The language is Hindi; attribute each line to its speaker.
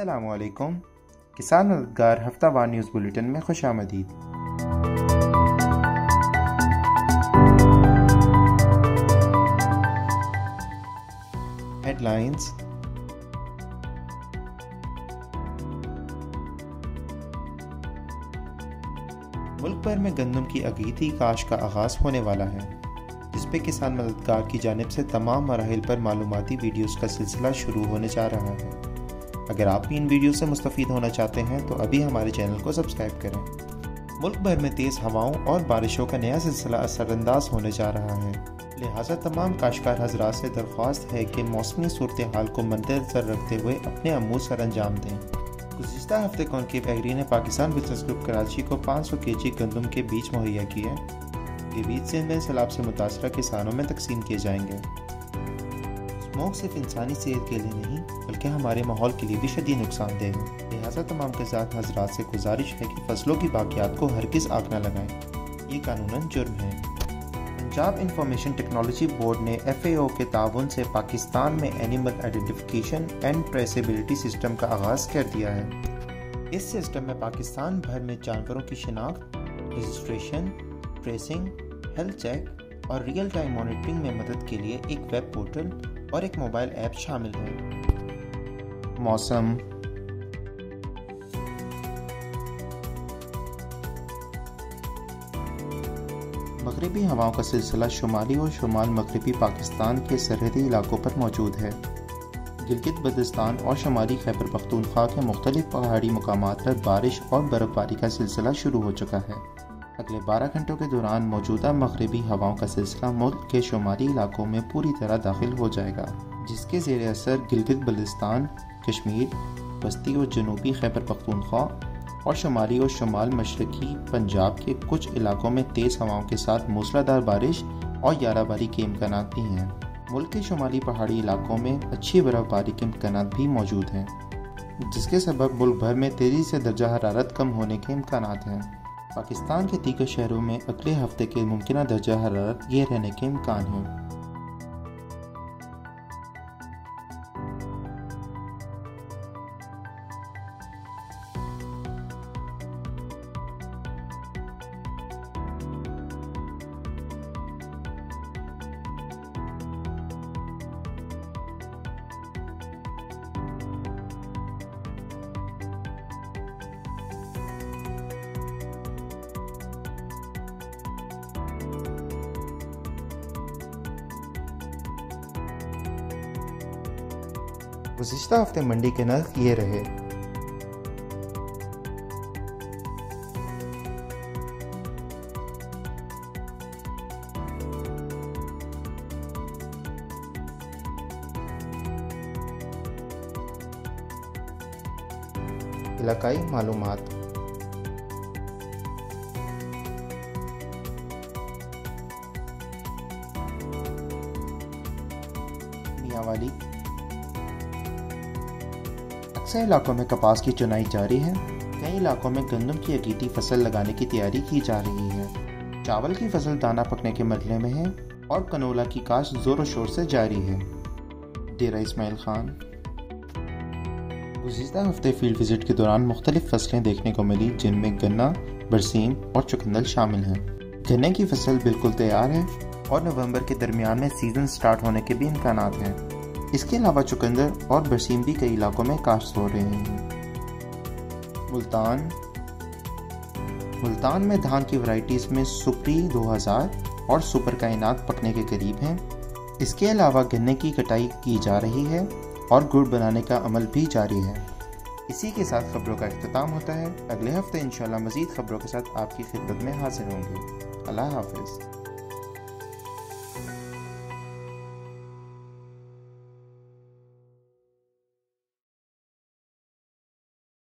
Speaker 1: अस्सलामुअलैकुम। किसान मददगार हफ्तावार न्यूज़ बुलेटिन में खुशामदीद। हेडलाइंस। मुल्क भर में गंदम की अगीती काश का आगाज़ होने वाला है, जिस पे किसान मददगार की जानिब से तमाम मराहिल पर मालूमाती वीडियोस का सिलसिला शुरू होने जा रहा है। अगर आप भी इन वीडियो से मुस्तफ़ीद होना चाहते हैं तो अभी हमारे चैनल को सब्सक्राइब करें। मुल्क भर में तेज़ हवाओं और बारिशों का नया सिलसिला असरअंदाज होने जा रहा है, लिहाजा तमाम काश्तकार हज़रात से दरख्वास्त है कि मौसमी सूरत हाल को मद्देनज़र रखते हुए अपने अमूर सर अंजाम दें। गुज़िश्ता हफ्ते कॉन्क्लेव एग्री ने पाकिस्तान बिजनेस ग्रुप कराची को 500 kg गंदम के बीज मुहैया किए। ये बीज सिंध में सैलाब से मुतासरा किसानों में तकसीम किए जाएंगे। स्मोक सिर्फ इंसानी सेहत के लिए नहीं बल्कि हमारे माहौल के लिए भी शदीद नुकसानदेह है, लिहाजा तमाम किसान हज़रात से गुजारिश है कि फसलों की बाकियात को हरगिज़ आग न लगाएं। ये कानूनन जुर्म है। पंजाब इंफॉर्मेशन टेक्नोलॉजी बोर्ड ने FAO के ताउन से पाकिस्तान में animal identification and traceability system का आगाज़ कर दिया है। इस सिस्टम में पाकिस्तान भर में जानवरों की शिनाख्त, रजिस्ट्रेशन, ट्रेसिंग, हेल्थ चेक और रियल टाइम मॉनिटरिंग में मदद के लिए एक वेब पोर्टल और एक मोबाइल ऐप शामिल है। मौसम। मगरबी हवाओं का सिलसिला शुमाली और शुमाल मगरबी पाकिस्तान के सरहदी इलाकों पर मौजूद है। गिलगित बल्तिस्तान और शुमाली खैबर पख्तूनख्वा के मुख्तलिफ पहाड़ी मुकामात पर बारिश और बर्फबारी का सिलसिला शुरू हो चुका है। अगले 12 घंटों के दौरान मौजूदा मगरबी हवाओं का सिलसिला मुल्क के शुमाली इलाकों में पूरी तरह दाखिल हो जाएगा, जिसके ज़ेर असर गिलगित बल्तिस्तान, कश्मीर, वस्ती और जनूबी खैबर पख्तूनख्वा और शुमाली और शुमाल मशरकी पंजाब के कुछ इलाकों में तेज़ हवाओं के साथ मूसलाधार बारिश और याराबारी के इम्कान भी हैं। मुल्क के शुमाली पहाड़ी इलाकों में अच्छी बर्फबारी के इम्कान भी मौजूद हैं, जिसके सबब मुल्क भर में तेज़ी से दर्जा हरारत कम होने के इम्कान हैं। पाकिस्तान के दीगर शहरों में अगले हफ्ते के मुमकिन दर्जा हरारत ये रहने के इम्कान हैं। गुज़िश्ता हफ्ते मंडी के नर्ख ये रहे। इलाकाई मालूमात। मियांवाली। अक्सर इलाकों में कपास की चुनाई जारी है। कई इलाकों में गंदम की अगीती फसल लगाने की तैयारी की जा रही है। चावल की फसल दाना पकने के मरहले में है और कनोला की काश्त जोरों शोर से जारी है। डेरा इस्माइल खान। गुज़िश्ता हफ्ते फील्ड विजिट के दौरान मुख्तलिफ फसलें देखने को मिली, जिनमें गन्ना, बरसीम और चुकंदर शामिल हैं। गन्ने की फसल बिल्कुल तैयार है और नवंबर के दरमियान में सीजन स्टार्ट होने के भी इम्कान हैं। इसके अलावा चुकंदर और बरसीम भी कई इलाकों में काश्त हो रहे हैं। मुल्तान में धान की वैरायटीज़ में सुपरी 2000 और सुपर कायनात पकने के करीब हैं। इसके अलावा गन्ने की कटाई की जा रही है और गुड़ बनाने का अमल भी जारी है। इसी के साथ खबरों का इख्तिताम होता है। अगले हफ्ते इंशाल्लाह मज़ीद खबरों के साथ आपकी खिदमत में हाजिर होंगे। अल्लाह हाफ़िज़।